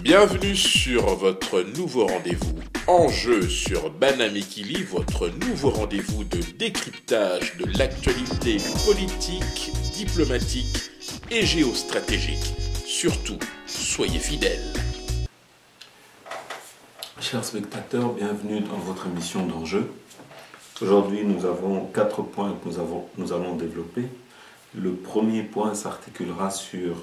Bienvenue sur votre nouveau rendez-vous Enjeu sur Banamekili, votre nouveau rendez-vous de décryptage de l'actualité politique, diplomatique et géostratégique. Surtout, soyez fidèles. Chers spectateurs, bienvenue dans votre émission d'Enjeu. Aujourd'hui, nous avons 4 points que nous allons développer. Le premier point s'articulera sur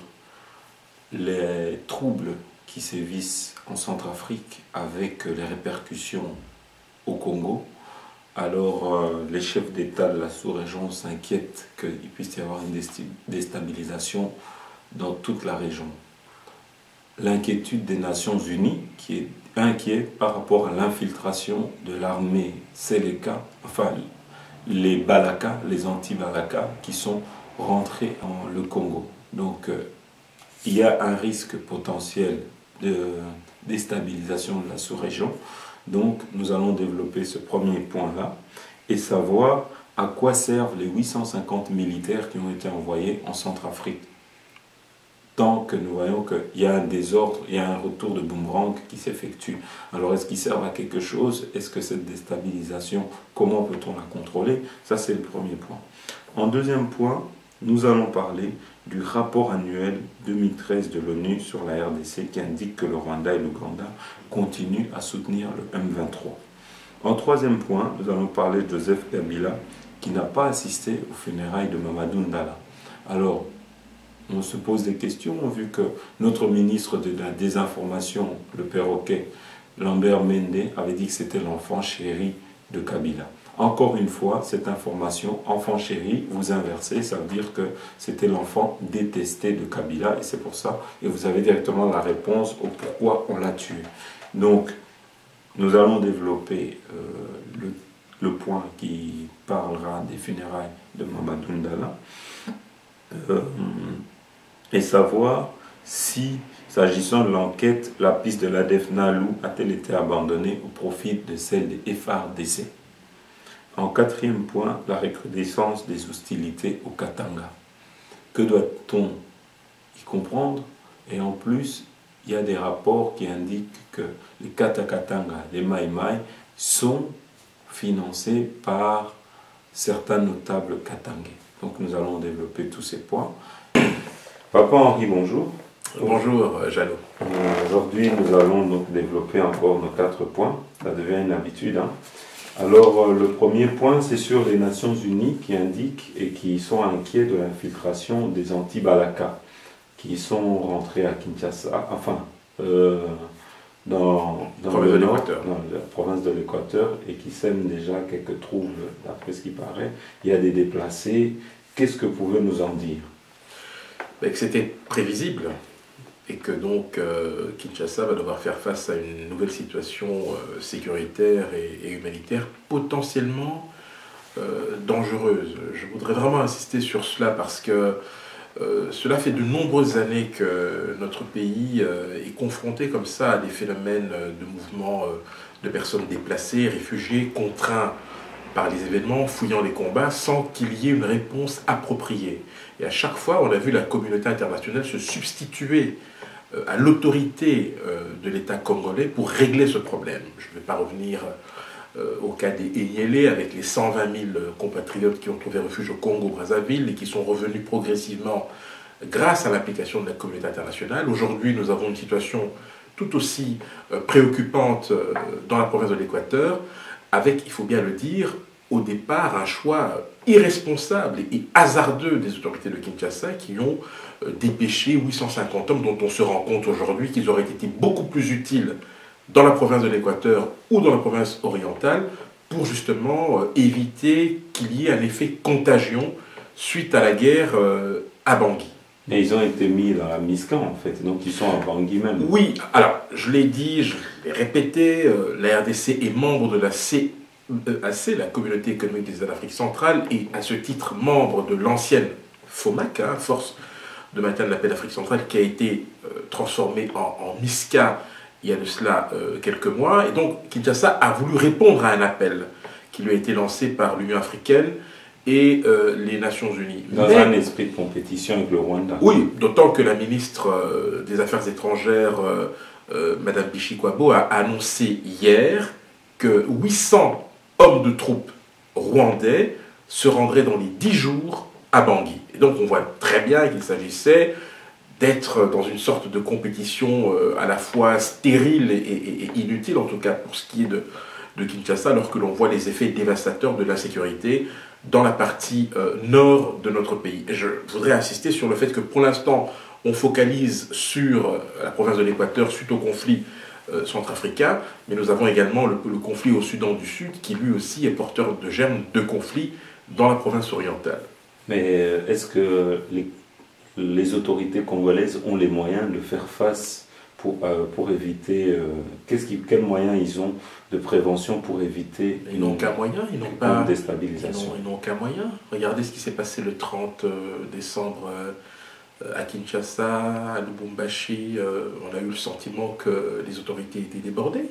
les troubles qui sévissent en Centrafrique avec les répercussions au Congo. Alors, les chefs d'État de la sous-région s'inquiètent qu'il puisse y avoir une déstabilisation dans toute la région. L'inquiétude des Nations Unies qui est inquiet par rapport à l'infiltration de l'armée Séléka, enfin les Balaka, les anti-Balaka qui sont rentrés dans le Congo. Donc, il y a un risque potentiel de déstabilisation de la sous-région. Donc, nous allons développer ce premier point-là et savoir à quoi servent les 850 militaires qui ont été envoyés en Centrafrique. Tant que nous voyons qu'il y a un désordre, il y a un retour de boomerang qui s'effectue. Alors, est-ce qu'ils servent à quelque chose? Est-ce que cette déstabilisation, comment peut-on la contrôler? Ça, c'est le premier point. En deuxième point, nous allons parler du rapport annuel 2013 de l'ONU sur la RDC qui indique que le Rwanda et l'Ouganda continuent à soutenir le M23. En troisième point, nous allons parler de Joseph Kabila qui n'a pas assisté aux funérailles de Mamadou Ndala. Alors, on se pose des questions vu que notre ministre de la Désinformation, le perroquet Lambert Mende, avait dit que c'était l'enfant chéri de Kabila. Encore une fois, cette information, enfant chéri, vous inversez, ça veut dire que c'était l'enfant détesté de Kabila, et c'est pour ça, et vous avez directement la réponse au pourquoi on l'a tué. Donc, nous allons développer le point qui parlera des funérailles de Mamadou Ndala, et savoir si, s'agissant de l'enquête, la piste de l'ADF Nalu a-t-elle été abandonnée au profit de celle des FARDC. En quatrième point, la recrudescence des hostilités au Katanga. Que doit-on y comprendre? Et en plus, il y a des rapports qui indiquent que les Katakatanga, les Maïmaï, sont financés par certains notables katangais. Donc nous allons développer tous ces points. Papa Henri, bonjour. Bonjour, Jeannot. Aujourd'hui, nous allons donc développer encore nos 4 points. Ça devient une habitude, hein. Alors, le premier point, c'est sur les Nations Unies qui indiquent et qui sont inquiets de l'infiltration des anti-Balaka qui sont rentrés à Kinshasa, enfin, dans le nord, dans la province de l'Équateur, et qui sèment déjà quelques troubles, d'après ce qui paraît. Il y a des déplacés. Qu'est-ce que vous pouvez nous en dire? Que c'était prévisible et que donc Kinshasa va devoir faire face à une nouvelle situation sécuritaire et humanitaire potentiellement dangereuse. Je voudrais vraiment insister sur cela parce que cela fait de nombreuses années que notre pays est confronté comme ça à des phénomènes de mouvements de personnes déplacées, réfugiées, contraints par les événements, fouillant les combats, sans qu'il y ait une réponse appropriée. Et à chaque fois, on a vu la communauté internationale se substituer à l'autorité de l'État congolais pour régler ce problème. Je ne vais pas revenir au cas des Enyélé avec les 120 000 compatriotes qui ont trouvé refuge au Congo-Brazzaville et qui sont revenus progressivement grâce à l'application de la communauté internationale. Aujourd'hui, nous avons une situation tout aussi préoccupante dans la province de l'Équateur, avec, il faut bien le dire, au départ, un choix irresponsable et hasardeux des autorités de Kinshasa qui ont dépêché 850 hommes dont on se rend compte aujourd'hui qu'ils auraient été beaucoup plus utiles dans la province de l'Équateur ou dans la province orientale pour justement éviter qu'il y ait un effet contagion suite à la guerre à Bangui. Et ils ont été mis dans la MISCA en fait, donc ils sont à Bangui même. Oui, alors je l'ai dit, je l'ai répété, la RDC est membre de la CEAC, la Communauté économique des États d'Afrique centrale, et à ce titre membre de l'ancienne FOMAC, Force de maintien de la paix d'Afrique centrale, qui a été transformée en MISCA il y a de cela quelques mois. Et donc Kinshasa a voulu répondre à un appel qui lui a été lancé par l'Union africaine et les Nations Unies. Dans un esprit de compétition avec le Rwanda. Oui, d'autant que la ministre des Affaires étrangères Madame Bishikwabo a annoncé hier que 800 hommes de troupes rwandais se rendraient dans les 10 jours à Bangui. Et donc on voit très bien qu'il s'agissait d'être dans une sorte de compétition à la fois stérile et inutile, en tout cas pour ce qui est de Kinshasa, alors que l'on voit les effets dévastateurs de l'insécurité dans la partie nord de notre pays. Et je voudrais insister sur le fait que pour l'instant, on focalise sur la province de l'Équateur suite au conflit centrafricain, mais nous avons également le conflit au Soudan du Sud, qui lui aussi est porteur de germes de conflit dans la province orientale. Mais est-ce que les autorités congolaises ont les moyens de faire face pour éviter... quels moyens ils ont de prévention pour éviter ils n'ont qu'un moyen, ils n'ont pas une déstabilisation. Ils n'ont qu'un moyen. Regardez ce qui s'est passé le 30 décembre à Kinshasa, à Lubumbashi. On a eu le sentiment que les autorités étaient débordées.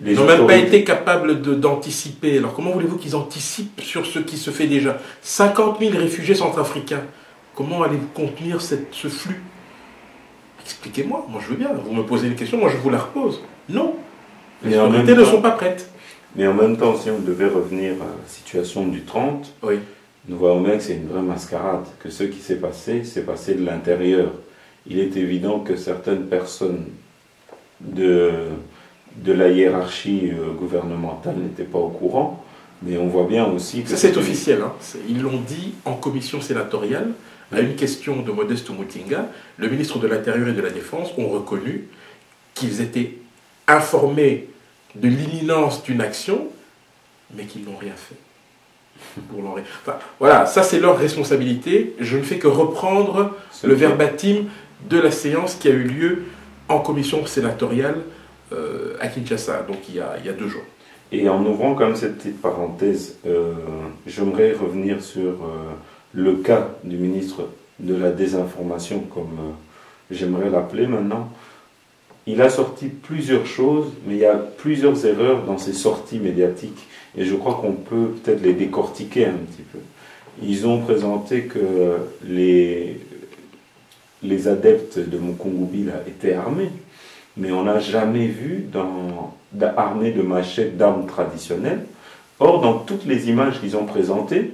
Ils n'ont même pas été capables d'anticiper. Alors comment voulez-vous qu'ils anticipent sur ce qui se fait déjà? 50 000 réfugiés centrafricains. Comment allez-vous contenir ce flux? Expliquez-moi, moi je veux bien. Vous me posez une question, moi je vous la repose. Non, les autorités ne sont pas prêtes. Mais en même temps, si on devait revenir à la situation du 30, oui. Nous voyons bien que c'est une vraie mascarade, que ce qui s'est passé de l'intérieur. Il est évident que certaines personnes de la hiérarchie gouvernementale n'étaient pas au courant, mais on voit bien aussi que... Ça c'est officiel, hein. Ils l'ont dit en commission sénatoriale, à une question de Modeste Mutinga, le ministre de l'Intérieur et de la Défense ont reconnu qu'ils étaient informés de l'imminence d'une action, mais qu'ils n'ont rien fait. Enfin, voilà, ça c'est leur responsabilité. Je ne fais que reprendre le verbatim de la séance qui a eu lieu en commission sénatoriale à Kinshasa, donc il y a 2 jours. Et en ouvrant comme cette petite parenthèse, j'aimerais revenir sur le cas du ministre de la désinformation, comme j'aimerais l'appeler maintenant. Il a sorti plusieurs choses, mais il y a plusieurs erreurs dans ses sorties médiatiques. Et je crois qu'on peut peut-être les décortiquer un petit peu. Ils ont présenté que les adeptes de Mukungubila étaient armés, mais on n'a jamais vu armés de machettes, d'armes traditionnelles. Or, dans toutes les images qu'ils ont présentées,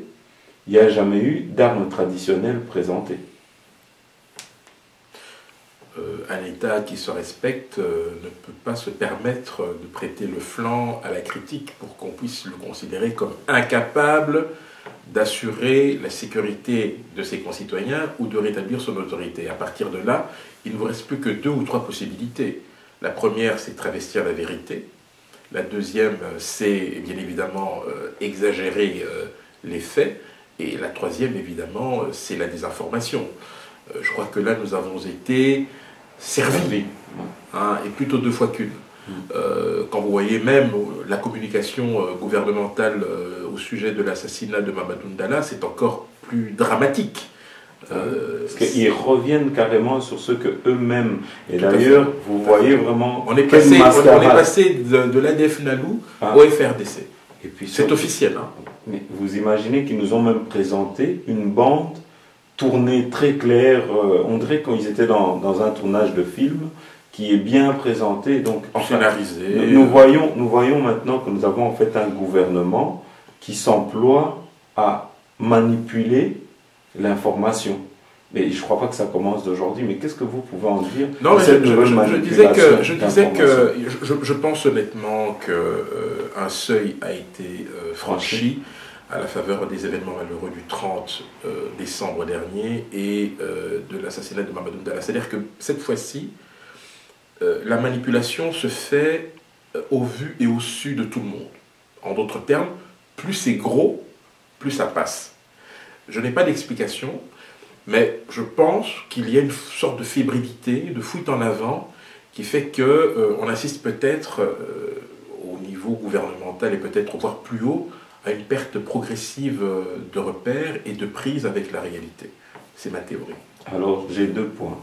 il n'y a jamais eu d'armes traditionnelles présentées. Un État qui se respecte ne peut pas se permettre de prêter le flanc à la critique pour qu'on puisse le considérer comme incapable d'assurer la sécurité de ses concitoyens ou de rétablir son autorité. À partir de là, il ne vous reste plus que 2 ou 3 possibilités. La première, c'est travestir la vérité. La deuxième, c'est bien évidemment exagérer les faits. Et la troisième, évidemment, c'est la désinformation. Je crois que là, nous avons été servis, hein, et plutôt 2 fois qu'une. Quand vous voyez même la communication gouvernementale au sujet de l'assassinat de Mamadou Ndala, c'est encore plus dramatique. Parce qu'ils reviennent carrément sur ce que eux-mêmes. Et d'ailleurs, vous voyez vraiment. On est passé de l'ADF Nalou au FRDC. Et puis c'est officiel. Hein. Mais vous imaginez qu'ils nous ont même présenté une bande tournée très claire. On dirait qu'ils étaient dans un tournage de film qui est bien présenté. Donc, scénarisé. Nous voyons maintenant que nous avons en fait un gouvernement qui s'emploie à manipuler l'information. Mais je ne crois pas que ça commence d'aujourd'hui. Mais qu'est-ce que vous pouvez en dire? Non, mais je pense honnêtement qu'un seuil a été franchi à la faveur des événements malheureux du 30 décembre dernier et de l'assassinat de Mamadou Ndala. C'est-à-dire que cette fois-ci, la manipulation se fait au vu et au su de tout le monde. En d'autres termes, plus c'est gros, plus ça passe. Je n'ai pas d'explication, mais je pense qu'il y a une sorte de fébrilité, de fuite en avant, qui fait qu'on assiste peut-être au niveau gouvernemental et peut-être voire plus haut à une perte progressive de repères et de prise avec la réalité. C'est ma théorie. Alors, j'ai 2 points.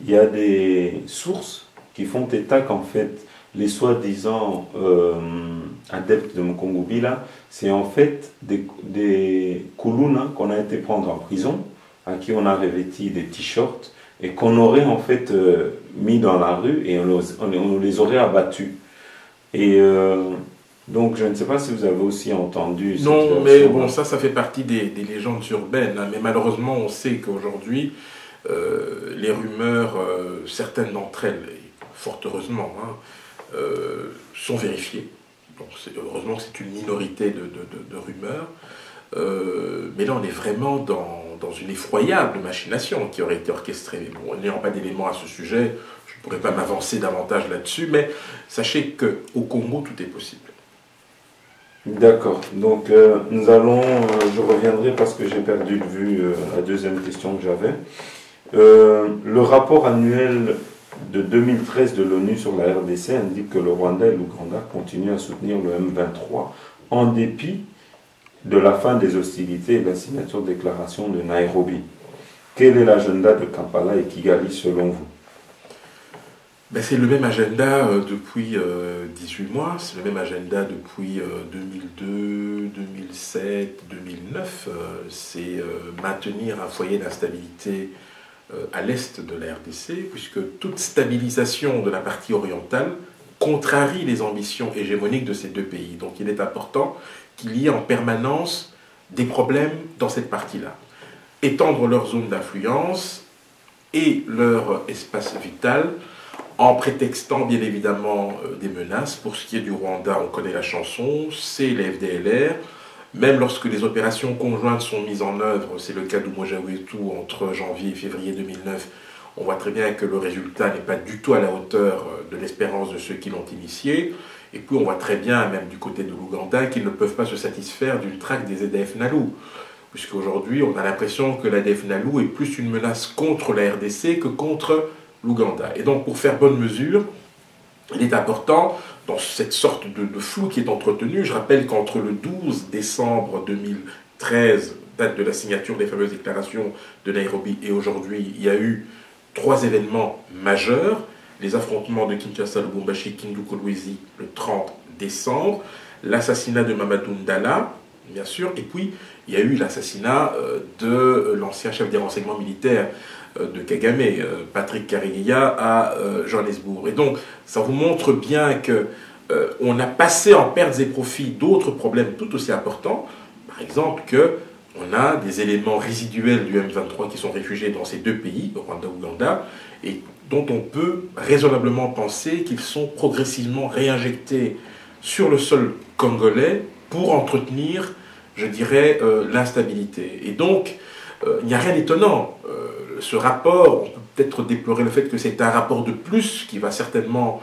Il y a des sources qui font état qu'en fait, les soi-disant adeptes de Mukungubila, c'est en fait des Kuluna qu'on a été prendre en prison, à qui on a revêti des t-shirts, et qu'on aurait en fait mis dans la rue et on les aurait abattus. Et donc je ne sais pas si vous avez aussi entendu cette Non, mais version, bon, hein. ça fait partie des légendes urbaines, hein. Mais malheureusement, on sait qu'aujourd'hui, les rumeurs, certaines d'entre elles, et fort heureusement, hein, sont vérifiées. Donc, heureusement que c'est une minorité de rumeurs. Mais là, on est vraiment dans une effroyable machination qui aurait été orchestrée. Mais bon, n'ayant pas d'éléments à ce sujet, je ne pourrais pas m'avancer davantage là-dessus, mais sachez qu'au Congo, tout est possible. D'accord. Donc je reviendrai parce que j'ai perdu de vue la deuxième question que j'avais. Le rapport annuel de 2013 de l'ONU sur la RDC indique que le Rwanda et l'Ouganda continuent à soutenir le M23 en dépit de la fin des hostilités et de la signature de déclaration de Nairobi. Quel est l'agenda de Kampala et Kigali selon vous? Ben, c'est le même agenda depuis 18 mois, c'est le même agenda depuis 2002, 2007, 2009. C'est maintenir un foyer d'instabilité à l'est de la RDC, puisque toute stabilisation de la partie orientale contrarie les ambitions hégémoniques de ces deux pays. Donc il est important qu'il y ait en permanence des problèmes dans cette partie-là. Étendre leur zone d'influence et leur espace vital en prétextant bien évidemment des menaces. Pour ce qui est du Rwanda, on connaît la chanson, c'est les FDLR. Même lorsque les opérations conjointes sont mises en œuvre, c'est le cas d'Umoja Wetu entre janvier et février 2009, on voit très bien que le résultat n'est pas du tout à la hauteur de l'espérance de ceux qui l'ont initié. Et puis on voit très bien, même du côté de l'Ouganda, qu'ils ne peuvent pas se satisfaire d'une traque des ZDF-NALU. Puisqu'aujourd'hui, on a l'impression que l'ADF-NALU est plus une menace contre la RDC que contre l'Ouganda. Et donc, pour faire bonne mesure, il est important, dans cette sorte de flou qui est entretenu, je rappelle qu'entre le 12 décembre 2013, date de la signature des fameuses déclarations de Nairobi, et aujourd'hui, il y a eu 3 événements majeurs. Les affrontements de Kinshasa, Lubumbashi, Kindu-Kolwezi le 30 décembre, l'assassinat de Mamadou Ndala, bien sûr, et puis il y a eu l'assassinat de l'ancien chef des renseignements militaires de Kagame, Patrick Karegeya, à Johannesburg. Et donc, ça vous montre bien que on a passé en pertes et profits d'autres problèmes tout aussi importants. Par exemple, on a des éléments résiduels du M23 qui sont réfugiés dans ces deux pays, Rwanda et Ouganda, et dont on peut raisonnablement penser qu'ils sont progressivement réinjectés sur le sol congolais pour entretenir, je dirais, l'instabilité. Et donc, il n'y a rien d'étonnant. Ce rapport, on peut peut-être déplorer le fait que c'est un rapport de plus qui va certainement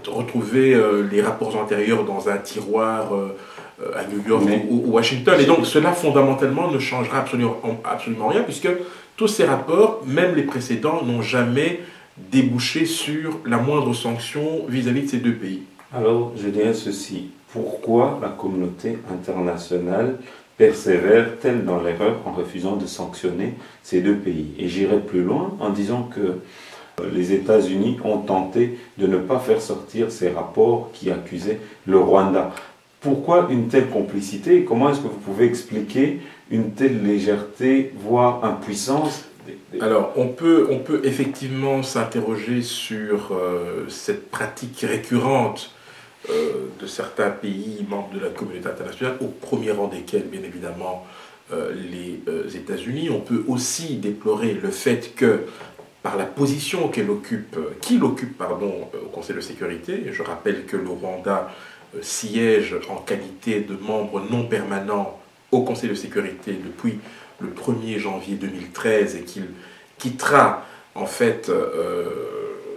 retrouver les rapports antérieurs dans un tiroir à New York ou Washington. Et donc cela fondamentalement ne changera absolument rien, puisque tous ces rapports, même les précédents, n'ont jamais débouché sur la moindre sanction vis-à-vis de ces deux pays. Alors je dirais ceci, pourquoi la communauté internationale persévère-t-elle dans l'erreur en refusant de sanctionner ces deux pays? Et j'irai plus loin en disant que les États-Unis ont tenté de ne pas faire sortir ces rapports qui accusaient le Rwanda. Pourquoi une telle complicité et comment est-ce que vous pouvez expliquer une telle légèreté, voire impuissance? Alors, on peut effectivement s'interroger sur cette pratique récurrente de certains pays membres de la communauté internationale, au premier rang desquels, bien évidemment, les États-Unis. On peut aussi déplorer le fait que, par la position qu'il occupe, au Conseil de sécurité, je rappelle que le Rwanda siège en qualité de membre non permanent au Conseil de sécurité depuis le 1er janvier 2013 et qu'il quittera en fait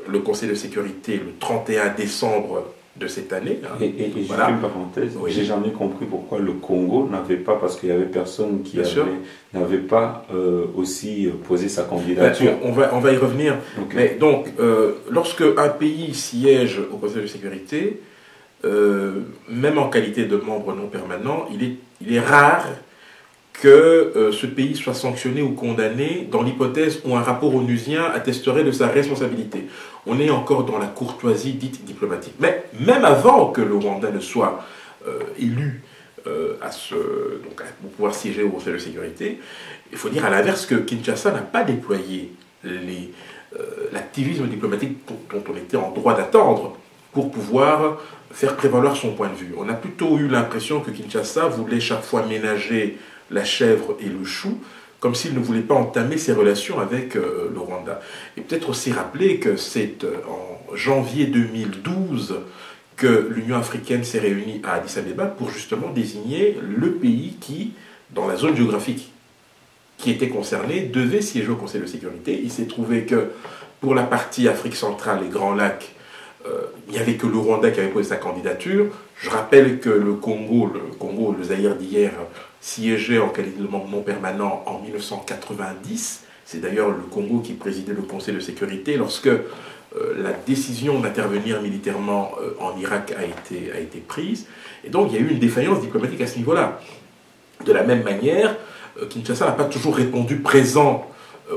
le Conseil de sécurité le 31 décembre de cette année. Hein. Et voilà. Juste une parenthèse, oui. J'ai jamais compris pourquoi le Congo n'avait pas, parce qu'il y avait personne qui n'avait pas aussi posé sa candidature. On va y revenir. Okay. Mais donc, lorsque un pays siège au Conseil de sécurité, même en qualité de membre non permanent, il est rare que ce pays soit sanctionné ou condamné dans l'hypothèse où un rapport onusien attesterait de sa responsabilité. On est encore dans la courtoisie dite diplomatique. Mais même avant que le Rwanda ne soit élu pour pouvoir siéger au Conseil de sécurité, il faut dire à l'inverse que Kinshasa n'a pas déployé l'activisme diplomatique dont on était en droit d'attendre pour pouvoir faire prévaloir son point de vue. On a plutôt eu l'impression que Kinshasa voulait chaque fois ménager la chèvre et le chou, comme s'il ne voulait pas entamer ses relations avec le Rwanda. Et peut-être aussi rappeler que c'est en janvier 2012 que l'Union africaine s'est réunie à Addis Abeba pour justement désigner le pays qui, dans la zone géographique qui était concernée, devait siéger au Conseil de sécurité. Il s'est trouvé que pour la partie Afrique centrale et Grands Lacs, il n'y avait que le Rwanda qui avait posé sa candidature. Je rappelle que le Congo, le Zaïre d'hier, siégeait en qualité de membre non permanent en 1990. C'est d'ailleurs le Congo qui présidait le Conseil de sécurité lorsque la décision d'intervenir militairement en Irak a été prise. Et donc il y a eu une défaillance diplomatique à ce niveau-là. De la même manière, Kinshasa n'a pas toujours répondu présent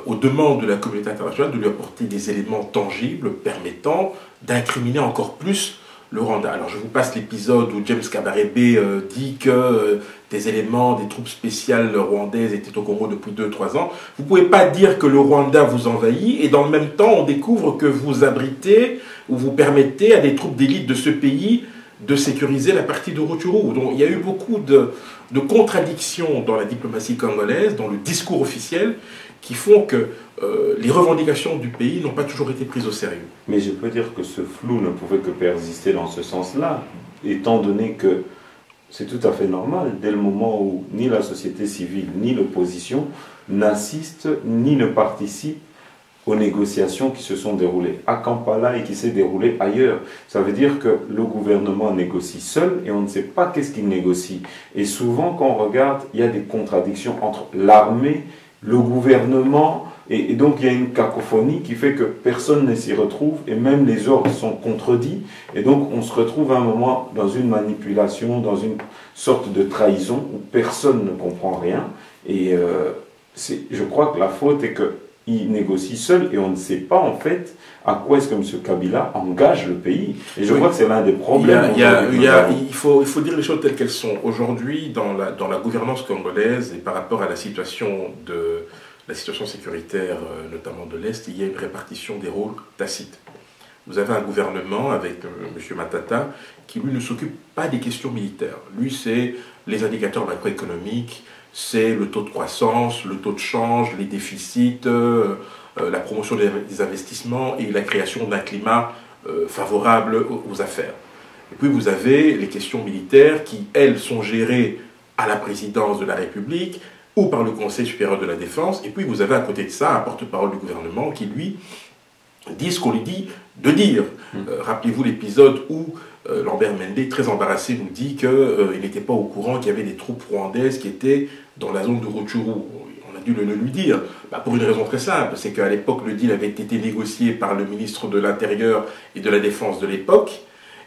aux demandes de la communauté internationale de lui apporter des éléments tangibles permettant d'incriminer encore plus le Rwanda. Alors je vous passe l'épisode où James Kabarebe dit que des éléments des troupes spéciales rwandaises étaient au Congo depuis 2-3 ans. Vous ne pouvez pas dire que le Rwanda vous envahit et dans le même temps on découvre que vous abritez ou vous permettez à des troupes d'élite de ce pays de sécuriser la partie de Rutshuru. Donc il y a eu beaucoup de contradictions dans la diplomatie congolaise, dans le discours officiel, qui font que les revendications du pays n'ont pas toujours été prises au sérieux. Mais je peux dire que ce flou ne pouvait que persister dans ce sens-là, étant donné que c'est tout à fait normal, dès le moment où ni la société civile ni l'opposition n'assistent ni ne participent aux négociations qui se sont déroulées à Kampala et qui s'est déroulées ailleurs. Ça veut dire que le gouvernement négocie seul et on ne sait pas qu'est-ce qu'il négocie. Et souvent, quand on regarde, il y a des contradictions entre l'armée, le gouvernement, et donc il y a une cacophonie qui fait que personne ne s'y retrouve et même les ordres sont contredits. Et donc on se retrouve à un moment dans une manipulation, dans une sorte de trahison où personne ne comprend rien. Et je crois que la faute est que il négocie seul et on ne sait pas en fait à quoi est-ce que M. Kabila engage le pays. Et je crois que c'est l'un des problèmes. Il faut dire les choses telles qu'elles sont. Aujourd'hui, dans la gouvernance congolaise et par rapport à la situation sécuritaire, notamment de l'Est, il y a une répartition des rôles tacite. Vous avez un gouvernement avec M. Matata qui, lui, ne s'occupe pas des questions militaires. Lui, c'est les indicateurs macroéconomiques, c'est le taux de croissance, le taux de change, les déficits, la promotion des investissements et la création d'un climat favorable aux affaires. Et puis vous avez les questions militaires qui, elles, sont gérées à la présidence de la République ou par le Conseil supérieur de la défense. Et puis vous avez à côté de ça un porte-parole du gouvernement qui, lui, dit ce qu'on lui dit de dire. Rappelez-vous l'épisode où Lambert Mende, très embarrassé, nous dit qu'il n'était pas au courant qu'il y avait des troupes rwandaises qui étaient dans la zone de Rutshuru. On a dû le lui dire, pour une raison très simple, c'est qu'à l'époque, le deal avait été négocié par le ministre de l'Intérieur et de la Défense de l'époque,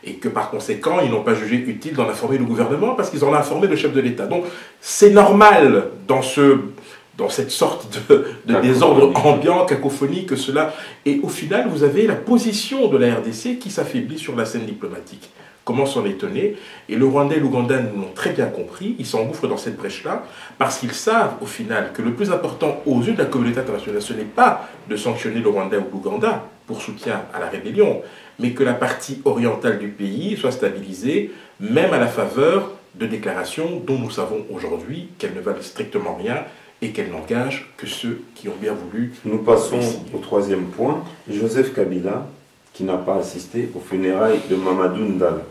et que par conséquent, ils n'ont pas jugé utile d'en informer le gouvernement parce qu'ils en ont informé le chef de l'État. Donc c'est normal dans cette sorte de désordre ambiant, cacophonie, que cela... Et au final, vous avez la position de la RDC qui s'affaiblit sur la scène diplomatique. Comment s'en étonner? Et le Rwanda et l'Ouganda l'ont très bien compris, ils s'engouffrent dans cette brèche-là, parce qu'ils savent au final que le plus important aux yeux de la communauté internationale, ce n'est pas de sanctionner le Rwanda ou l'Ouganda pour soutien à la rébellion, mais que la partie orientale du pays soit stabilisée, même à la faveur de déclarations dont nous savons aujourd'hui qu'elles ne valent strictement rien, et qu'elle n'engage que ceux qui ont bien voulu. Nous passons au troisième point. Joseph Kabila, qui n'a pas assisté aux funérailles de Mamadou Ndala.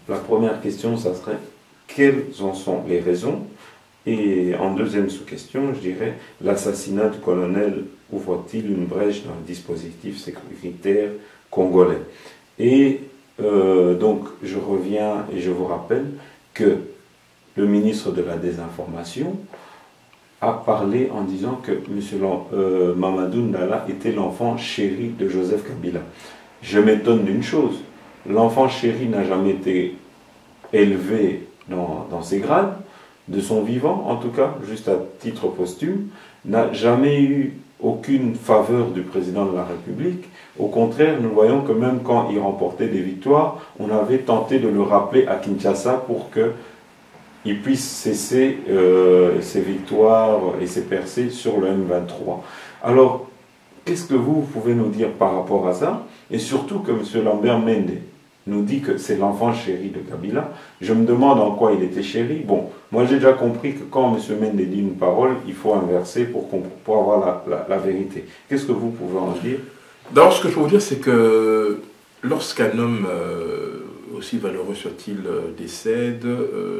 La première question, ça serait quelles en sont les raisons? Et en deuxième sous-question, je dirais l'assassinat du colonel ouvre-t-il une brèche dans le dispositif sécuritaire congolais? Et donc, je reviens et je vous rappelle que le ministre de la Désinformation a parlé en disant que M. Mamadou Ndala était l'enfant chéri de Joseph Kabila. Je m'étonne d'une chose, l'enfant chéri n'a jamais été élevé dans ses grades, de son vivant en tout cas, juste à titre posthume, n'a jamais eu aucune faveur du président de la République. Au contraire, nous voyons que même quand il remportait des victoires, on avait tenté de le rappeler à Kinshasa pour que il puisse cesser ses victoires et ses percées sur le M23. Alors, qu'est-ce que vous pouvez nous dire par rapport à ça? Et surtout que M. Lambert Mende nous dit que c'est l'enfant chéri de Kabila. Je me demande en quoi il était chéri. Bon, moi j'ai déjà compris que quand M. Mende dit une parole, il faut inverser pour avoir la vérité. Qu'est-ce que vous pouvez en dire? D'abord, ce que je peux vous dire, c'est que lorsqu'un homme, aussi valeureux soit-il, décède,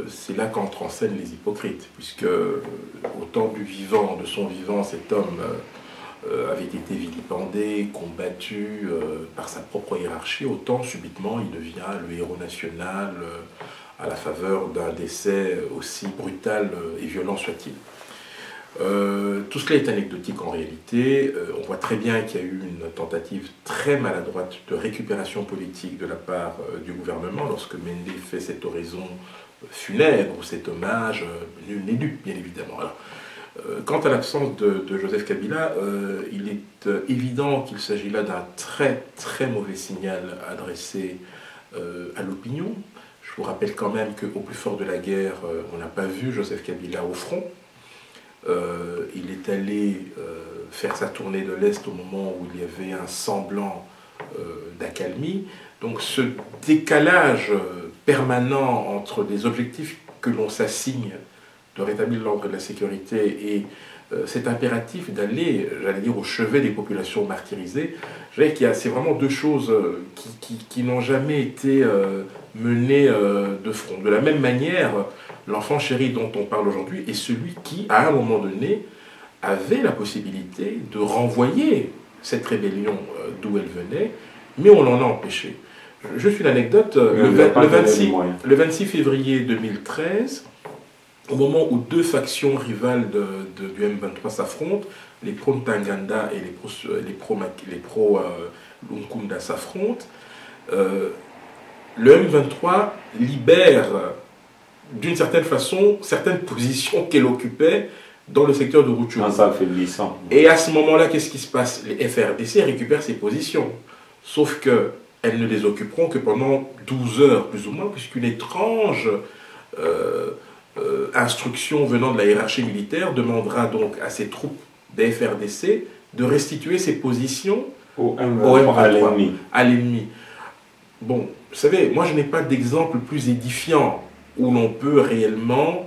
c'est là qu'entrent en scène les hypocrites, puisque au temps du vivant, de son vivant, cet homme avait été vilipendé, combattu par sa propre hiérarchie, autant subitement il devient le héros national à la faveur d'un décès aussi brutal et violent soit-il. Tout cela est anecdotique en réalité. On voit très bien qu'il y a eu une tentative très maladroite de récupération politique de la part du gouvernement lorsque Mende fait cette oraison funèbre ou cet hommage, nul n'est dû, bien évidemment. Alors, quant à l'absence de Joseph Kabila, il est évident qu'il s'agit là d'un très très mauvais signal adressé à l'opinion. Je vous rappelle quand même qu'au plus fort de la guerre, on n'a pas vu Joseph Kabila au front. Il est allé faire sa tournée de l'Est au moment où il y avait un semblant d'accalmie. Donc ce décalage permanent entre des objectifs que l'on s'assigne de rétablir l'ordre et la sécurité et cet impératif d'aller, j'allais dire, au chevet des populations martyrisées, je dirais qu'il y a, c'est vraiment deux choses qui n'ont jamais été menées de front. De la même manière, l'enfant chéri dont on parle aujourd'hui est celui qui, à un moment donné, avait la possibilité de renvoyer cette rébellion d'où elle venait, mais on l'en a empêché. Juste une anecdote, le 26 février 2013, au moment où deux factions rivales du M23 s'affrontent, les pro-Ntaganda et les pro-Lunkunda s'affrontent, le M23 libère d'une certaine façon certaines positions qu'elle occupait dans le secteur de Rutshuru. Et à ce moment-là, qu'est-ce qui se passe? Les FRDC récupèrent ces positions, sauf qu'elles ne les occuperont que pendant 12 heures, plus ou moins, puisqu'une étrange instruction venant de la hiérarchie militaire demandera donc à ces troupes des FRDC de restituer ces positions au M23, à l'ennemi. Bon, vous savez, moi je n'ai pas d'exemple plus édifiant où l'on peut réellement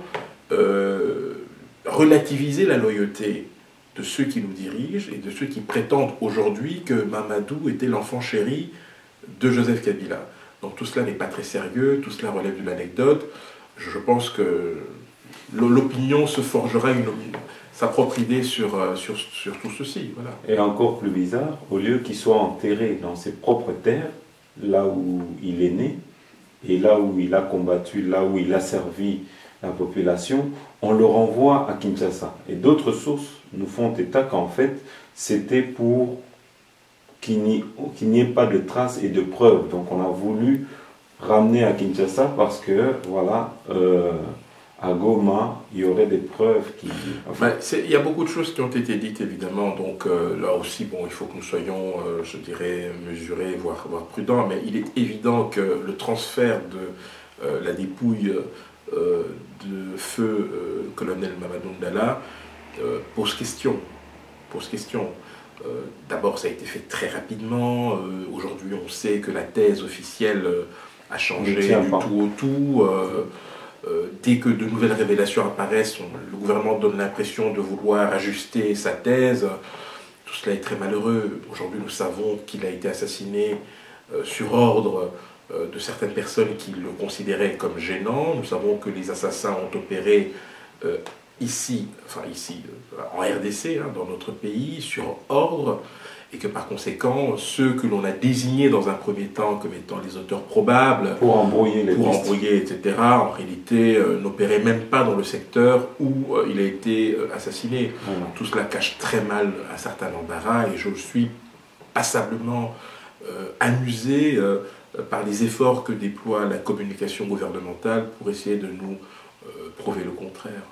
relativiser la loyauté de ceux qui nous dirigent et de ceux qui prétendent aujourd'hui que Mamadou était l'enfant chéri de Joseph Kabila. Donc tout cela n'est pas très sérieux, tout cela relève de l'anecdote. Je pense que l'opinion se forgera sa propre idée sur tout ceci. Voilà. Et encore plus bizarre, au lieu qu'il soit enterré dans ses propres terres, là où il est né, et là où il a combattu, là où il a servi la population, on le renvoie à Kinshasa. Et d'autres sources nous font état qu'en fait, c'était pour qu'il n'y ait pas de traces et de preuves. Donc on a voulu ramener à Kinshasa parce que, voilà, à Goma, il y aurait des preuves qui... Enfin... il y a beaucoup de choses qui ont été dites, évidemment. Donc là aussi, bon, il faut que nous soyons, je dirais, mesurés, voire prudents. Mais il est évident que le transfert de la dépouille de feu colonel Mamadou Ndala pose question. D'abord, ça a été fait très rapidement. Aujourd'hui, on sait que la thèse officielle a changé du tout au tout. Dès que de nouvelles révélations apparaissent, le gouvernement donne l'impression de vouloir ajuster sa thèse. Tout cela est très malheureux. Aujourd'hui, nous savons qu'il a été assassiné sur ordre de certaines personnes qui le considéraient comme gênant. Nous savons que les assassins ont opéré ici, en RDC, hein, dans notre pays, sur ordre, et que par conséquent, ceux que l'on a désignés dans un premier temps comme étant les auteurs probables, pour embrouiller, etc., en réalité n'opéraient même pas dans le secteur où il a été assassiné. Tout cela cache très mal un certain embarras, et je suis passablement amusé par les efforts que déploie la communication gouvernementale pour essayer de nous prouver le contraire.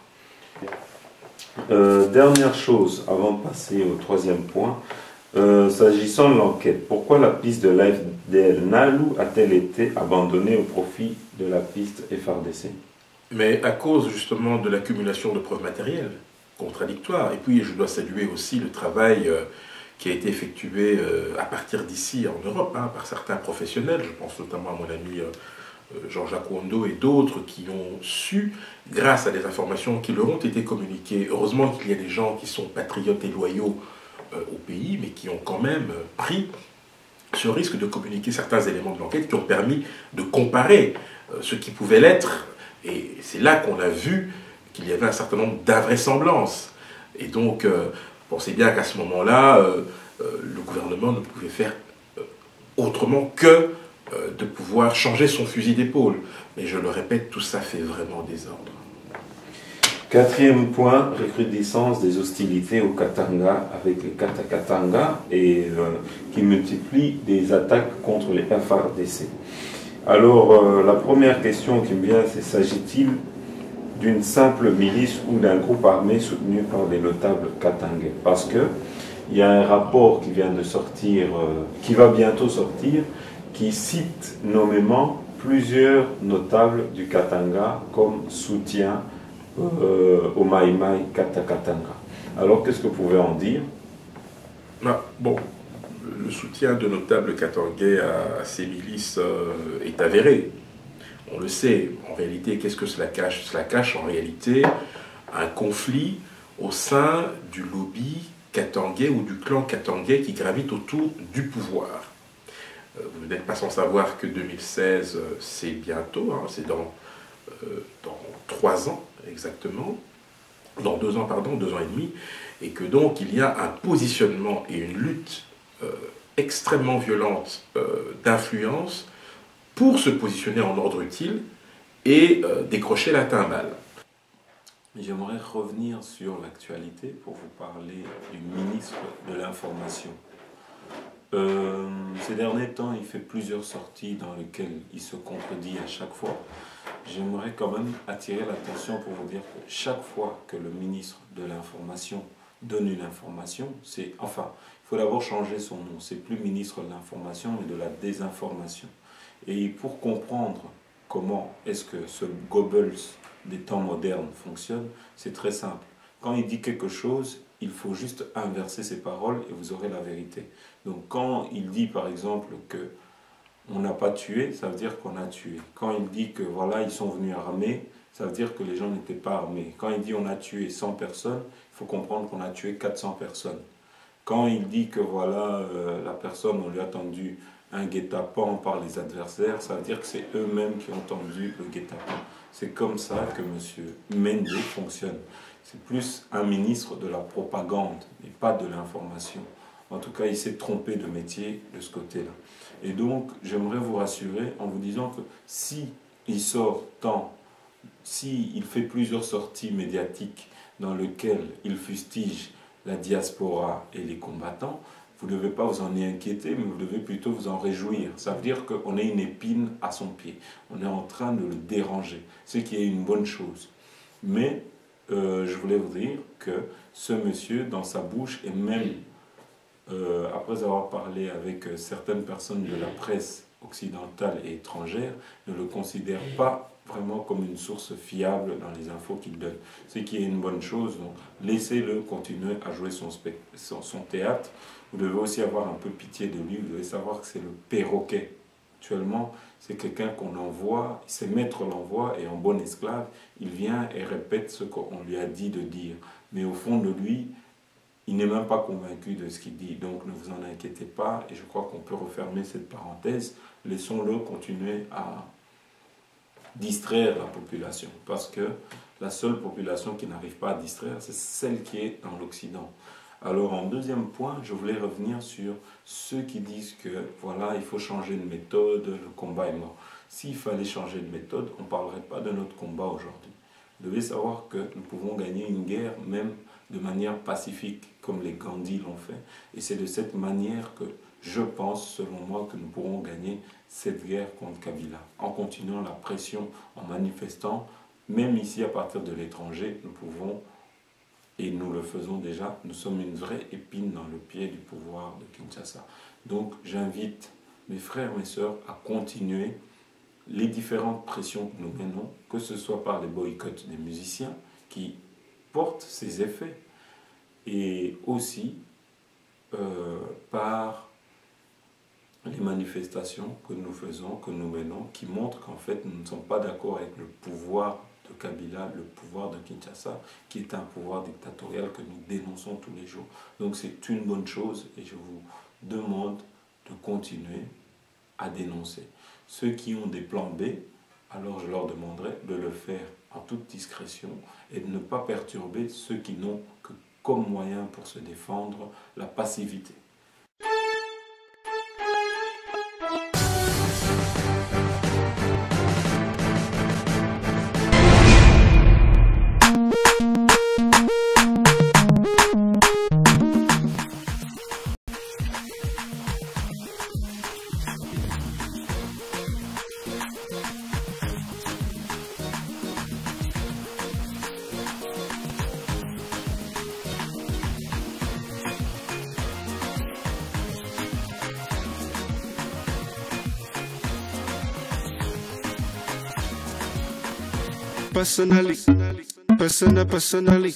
Dernière chose, avant de passer au troisième point, s'agissant de l'enquête, pourquoi la piste de l'AFDL Nalou a-t-elle été abandonnée au profit de la piste FRDC? Mais à cause justement de l'accumulation de preuves matérielles contradictoires. Et puis je dois saluer aussi le travail qui a été effectué à partir d'ici en Europe, hein, par certains professionnels. Je pense notamment à mon ami Jean-Jacques Wondo et d'autres qui ont su, grâce à des informations qui leur ont été communiquées. Heureusement qu'il y a des gens qui sont patriotes et loyaux au pays, mais qui ont quand même pris ce risque de communiquer certains éléments de l'enquête qui ont permis de comparer ce qui pouvait l'être. Et c'est là qu'on a vu qu'il y avait un certain nombre d'invraisemblances. Et donc, pensez bien qu'à ce moment-là, le gouvernement ne pouvait faire autrement que de pouvoir changer son fusil d'épaule. Mais je le répète, tout ça fait vraiment désordre. Quatrième point, recrudescence des hostilités au Katanga avec les Kata-Katanga et qui multiplient des attaques contre les FARDC. Alors, la première question qui me vient, c'est s'agit-il d'une simple milice ou d'un groupe armé soutenu par des notables katangais? Parce que il y a un rapport qui vient de sortir, qui va bientôt sortir, qui cite nommément plusieurs notables du Katanga comme soutien au Mai Mai Kata-Katanga. Alors, qu'est-ce que vous pouvez en dire? Bon, le soutien de notables katangais à ces milices est avéré. On le sait. En réalité, qu'est-ce que cela cache? Cela cache en réalité un conflit au sein du lobby katangais ou du clan katangais qui gravite autour du pouvoir. Vous n'êtes pas sans savoir que 2016, c'est bientôt, hein, c'est dans 3 ans exactement, dans 2 ans, pardon, 2 ans et demi, et que donc il y a un positionnement et une lutte extrêmement violente d'influence pour se positionner en ordre utile et décrocher la timbale. J'aimerais revenir sur l'actualité pour vous parler du ministre de l'Information. Ces derniers temps, il fait plusieurs sorties dans lesquelles il se contredit à chaque fois. J'aimerais quand même attirer l'attention pour vous dire que chaque fois que le ministre de l'Information donne une information, il faut d'abord changer son nom. C'est plus ministre de l'Information, mais de la désinformation. Et pour comprendre comment est-ce que ce Goebbels des temps modernes fonctionne, c'est très simple. Quand il dit quelque chose, il faut juste inverser ses paroles et vous aurez la vérité. Donc quand il dit par exemple que on n'a pas tué, ça veut dire qu'on a tué. Quand il dit que voilà, ils sont venus armés, ça veut dire que les gens n'étaient pas armés. Quand il dit on a tué 100 personnes, il faut comprendre qu'on a tué 400 personnes. Quand il dit que voilà, la personne, on lui a tendu un guet-apens par les adversaires, ça veut dire que c'est eux-mêmes qui ont tendu le guet-apens. C'est comme ça que M. Mende fonctionne. C'est plus un ministre de la propagande et pas de l'information. En tout cas, il s'est trompé de métier de ce côté-là. Et donc, j'aimerais vous rassurer en vous disant que si il sort tant, si il fait plusieurs sorties médiatiques dans lesquelles il fustige la diaspora et les combattants, vous ne devez pas vous en inquiéter, mais vous devez plutôt vous en réjouir. Ça veut dire qu'on est une épine à son pied. On est en train de le déranger, ce qui est une bonne chose. Mais je voulais vous dire que ce monsieur, dans sa bouche, et même après avoir parlé avec certaines personnes de la presse occidentale et étrangère, ne le considère pas vraiment comme une source fiable dans les infos qu'il donne. Ce qui est une bonne chose, donc laissez-le continuer à jouer son théâtre. Vous devez aussi avoir un peu pitié de lui, vous devez savoir que c'est le perroquet. Actuellement, c'est quelqu'un qu'on envoie, ses maîtres l'envoient et en bon esclave, il vient et répète ce qu'on lui a dit de dire. Mais au fond de lui, il n'est même pas convaincu de ce qu'il dit. Donc ne vous en inquiétez pas et je crois qu'on peut refermer cette parenthèse. Laissons-le continuer à distraire la population. Parce que la seule population qui n'arrive pas à distraire, c'est celle qui est dans l'Occident. Alors en deuxième point, je voulais revenir sur ceux qui disent que voilà, il faut changer de méthode, le combat est mort. S'il fallait changer de méthode, on ne parlerait pas de notre combat aujourd'hui. Vous devez savoir que nous pouvons gagner une guerre même de manière pacifique, comme les Gandhi l'ont fait. Et c'est de cette manière que je pense, selon moi, que nous pourrons gagner cette guerre contre Kabila. En continuant la pression, en manifestant, même ici à partir de l'étranger, nous pouvons, et nous le faisons déjà, nous sommes une vraie épine dans le pied du pouvoir de Kinshasa. Donc j'invite mes frères, mes sœurs à continuer les différentes pressions que nous menons, que ce soit par les boycotts des musiciens qui portent ses effets, et aussi par les manifestations que nous faisons, que nous menons, qui montrent qu'en fait nous ne sommes pas d'accord avec le pouvoir de Kabila, le pouvoir de Kinshasa, qui est un pouvoir dictatorial que nous dénonçons tous les jours. Donc c'est une bonne chose et je vous demande de continuer à dénoncer. Ceux qui ont des plans B, alors je leur demanderai de le faire en toute discrétion et de ne pas perturber ceux qui n'ont que comme moyen pour se défendre la passivité. Personally, personally.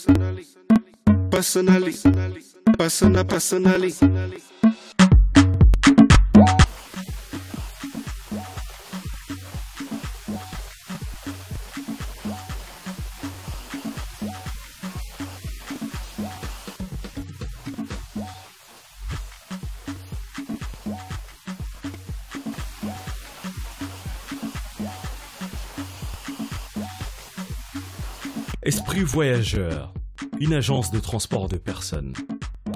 Esprit Voyageur, une agence de transport de personnes.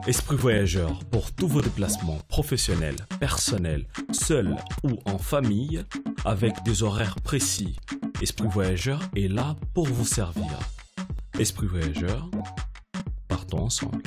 Esprit Voyageur pour tous vos déplacements professionnels, personnels, seuls ou en famille, avec des horaires précis. Esprit Voyageur est là pour vous servir. Esprit Voyageur, partons ensemble.